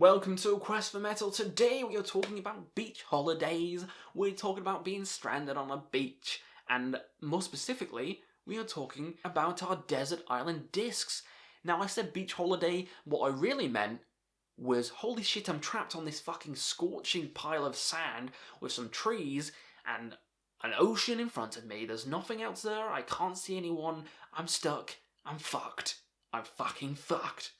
Welcome to A Quest for Metal. Today we are talking about beach holidays. We're talking about being stranded on a beach. And more specifically, we are talking about our desert island discs. Now I said beach holiday, what I really meant was, holy shit, I'm trapped on this fucking scorching pile of sand with some trees and an ocean in front of me. There's nothing else there, I can't see anyone, I'm stuck, I'm fucked. I'm fucking fucked.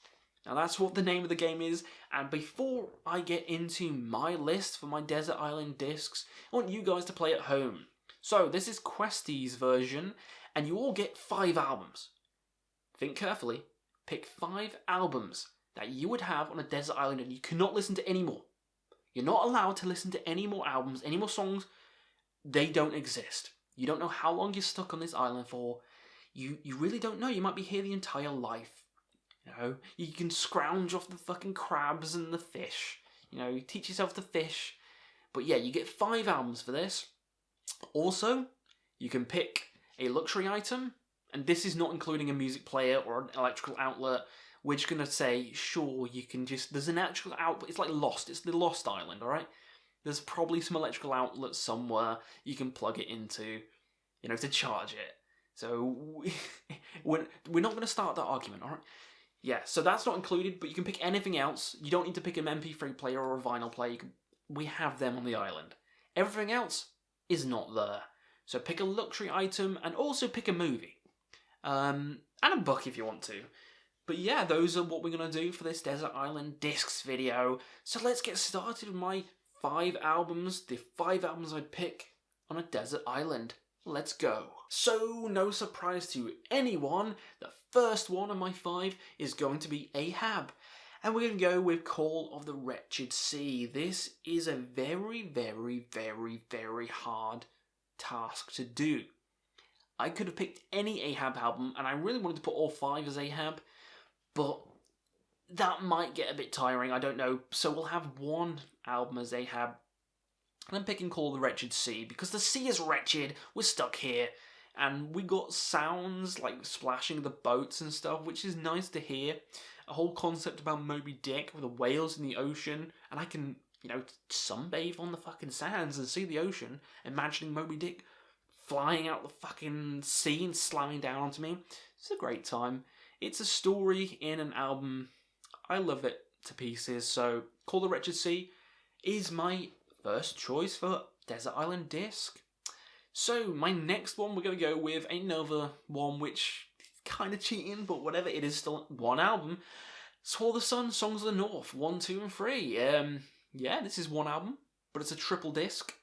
Now that's what the name of the game is, and before I get into my list for my desert island discs, I want you guys to play at home. So this is Questie's version, and you all get 5 albums. Think carefully, pick 5 albums that you would have on a desert island and you cannot listen to any more. You're not allowed to listen to any more albums, any more songs. They don't exist. You don't know how long you're stuck on this island for. You really don't know. You might be here the entire life. You know, you can scrounge off the fucking crabs and the fish. You know, you teach yourself to fish. But yeah, you get 5 albums for this. Also, you can pick a luxury item, and this is not including a music player or an electrical outlet. We're just going to say, sure, you can just... There's an electrical outlet. It's like Lost. It's the Lost Island, alright? There's probably some electrical outlet somewhere you can plug it into, you know, to charge it. So, we're not going to start that argument, alright? Yeah, so that's not included, but you can pick anything else. You don't need to pick an MP3 player or a vinyl player. We have them on the island. Everything else is not there. So pick a luxury item and also pick a movie. And a book if you want to. But yeah, those are what we're going to do for this Desert Island Discs video. So let's get started with my 5 albums. The 5 albums I'd pick on a desert island. Let's go. So, no surprise to anyone, the first one of my 5 is going to be Ahab. And we're going to go with Call of the Wretched Sea. This is a very, very, very, very hard task to do. I could have picked any Ahab album, and I really wanted to put all 5 as Ahab, but that might get a bit tiring, I don't know. So we'll have one album as Ahab. And I'm picking Call of the Wretched Sea, because the sea is wretched, we're stuck here, and we got sounds like splashing the boats and stuff, which is nice to hear. A whole concept about Moby Dick with the whales in the ocean, and I can, you know, sunbathe on the fucking sands and see the ocean, imagining Moby Dick flying out the fucking sea and slamming down onto me. It's a great time. It's a story in an album. I love it to pieces, so Call of the Wretched Sea is my first choice for Desert Island Disc. So, my next one, we're going to go with another one which is kind of cheating, but whatever, it is still one album. Swallow the Sun, Songs of the North, 1, 2, and 3. Yeah, this is one album, but it's a triple disc.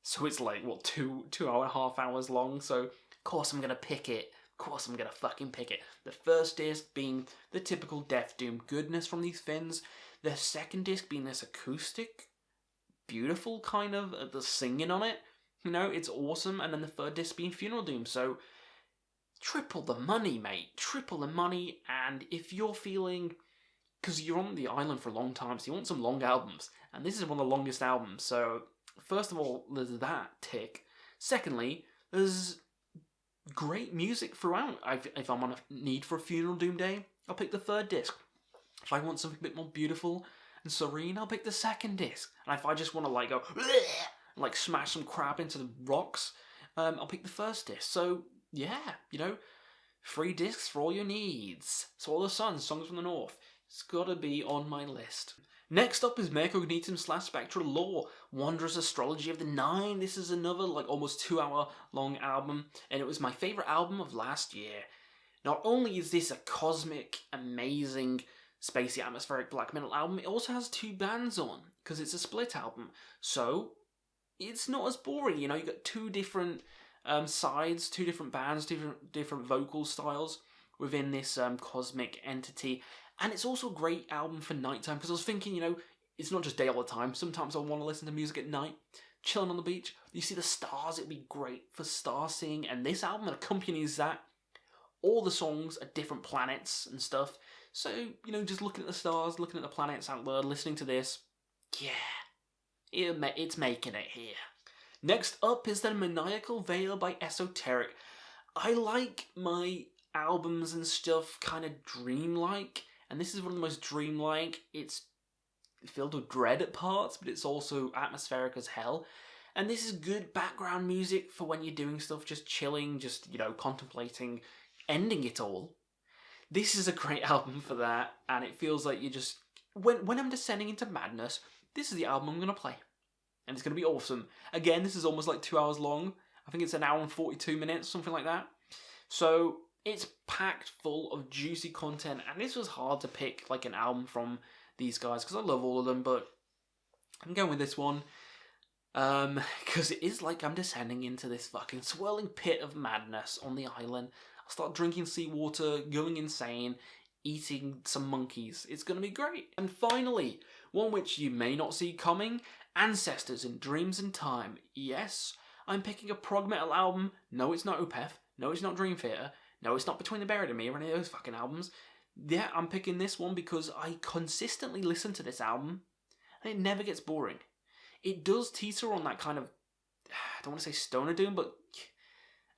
So it's like, what, 2.5 hours long, so of course I'm going to pick it. Of course I'm going to fucking pick it. The first disc being the typical Death Doom goodness from these Finns. The second disc being this acoustic, beautiful kind of, the singing on it, you know, it's awesome. And then the third disc being Funeral Doom, so triple the money, mate, triple the money. And if you're feeling, because you're on the island for a long time, so you want some long albums, and this is one of the longest albums, so first of all, there's that tick. Secondly, there's great music throughout. If I'm on a need for a Funeral Doom day, I'll pick the third disc. If I want something a bit more beautiful and serene, I'll pick the second disc. And if I just want to like go and like smash some crab into the rocks, I'll pick the first disc. So yeah, you know, 3 discs for all your needs. Swallow the Sun, Songs from the North. It's gotta be on my list. Next up is Mare Cognitum / Spectral Lore, Wondrous Astrology of the Nine. This is another like almost 2-hour long album, and it was my favourite album of last year. Not only is this a cosmic, amazing, spacey, atmospheric black metal album, it also has 2 bands on, because it's a split album. So, it's not as boring, you know, you got 2 different sides, 2 different bands, different vocal styles within this cosmic entity. And it's also a great album for nighttime, because I was thinking, you know, it's not just day all the time. Sometimes I want to listen to music at night, chilling on the beach. You see the stars, it'd be great for star seeing, and this album accompanies that. All the songs are different planets and stuff. So, you know, just looking at the stars, looking at the planets out there, listening to this, yeah, it's making it here. Next up is the Maniacal Veil by Esoteric. I like my albums and stuff kind of dreamlike, and this is one of the most dreamlike. It's filled with dread at parts, but it's also atmospheric as hell. And this is good background music for when you're doing stuff, just chilling, just, contemplating ending it all. This is a great album for that, and it feels like you just... When I'm descending into madness, this is the album I'm going to play. And it's going to be awesome. Again, this is almost like 2 hours long. I think it's an hour and 42 minutes, something like that. So it's packed full of juicy content, and this was hard to pick like an album from these guys, because I love all of them, but I'm going with this one. Because it is like I'm descending into this fucking swirling pit of madness on the island. I'll start drinking seawater, going insane, eating some monkeys. It's going to be great. And finally, one which you may not see coming, Ancestors in Dreams and Time. Yes, I'm picking a prog metal album. No, it's not Opeth. No, it's not Dream Theater. No, it's not Between the Buried and Me or any of those fucking albums. Yeah, I'm picking this one because I consistently listen to this album and it never gets boring. It does teeter on that kind of, I don't want to say stoner doom, but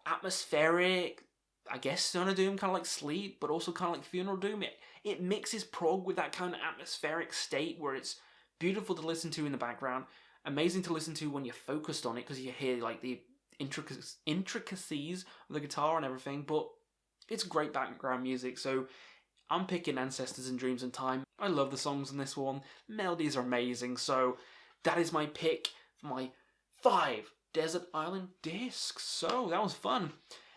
atmospheric, I guess stoner doom, kind of like Sleep, but also kind of like funeral doom. It mixes prog with that kind of atmospheric state where it's beautiful to listen to in the background, amazing to listen to when you're focused on it because you hear like the intricacies of the guitar and everything, but it's great background music. So I'm picking Ancestors in Dreams and Time. I love the songs in this one. Melodies are amazing, so that is my pick for my 5 Desert Island discs. So that was fun.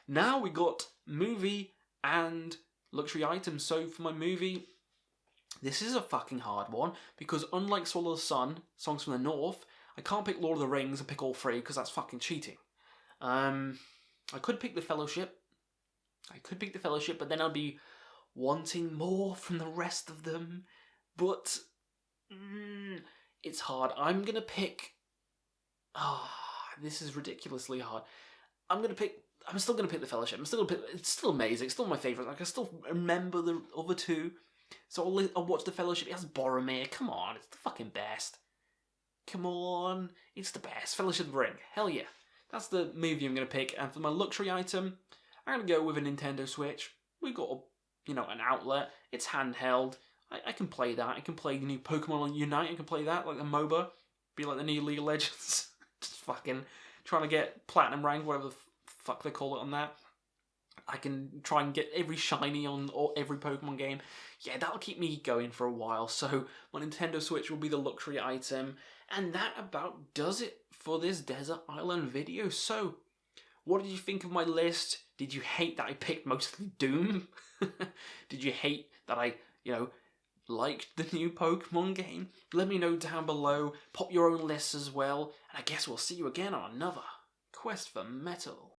Now we got movie and luxury items. So for my movie, this is a fucking hard one because unlike Swallow the Sun, Songs from the North, I can't pick Lord of the Rings and pick all 3 because that's fucking cheating. I could pick The Fellowship. But then I'd be wanting more from the rest of them. But it's hard. I'm this is ridiculously hard. I'm still gonna pick The Fellowship. It's still amazing. It's still my favourite. Like, I still remember the other 2. So I'll watch The Fellowship. It has Boromir. Come on, it's the fucking best. Come on, it's the best. Fellowship of the Ring. Hell yeah. That's the movie I'm gonna pick. And for my luxury item, I'm gonna go with a Nintendo Switch. We've got an outlet. It's handheld. I can play that. I can play the new Pokemon Unite. I can play that, like the MOBA. Be like the new League of Legends. Just fucking trying to get Platinum rank, whatever the fuck they call it on that. I can try and get every shiny on every Pokemon game. Yeah, that'll keep me going for a while. So my Nintendo Switch will be the luxury item. And that about does it for this Desert Island video. So, what did you think of my list? Did you hate that I picked mostly Doom? Did you hate that I, liked the new Pokemon game? Let me know down below. Pop your own lists as well. And I guess we'll see you again on another Quest for Metal.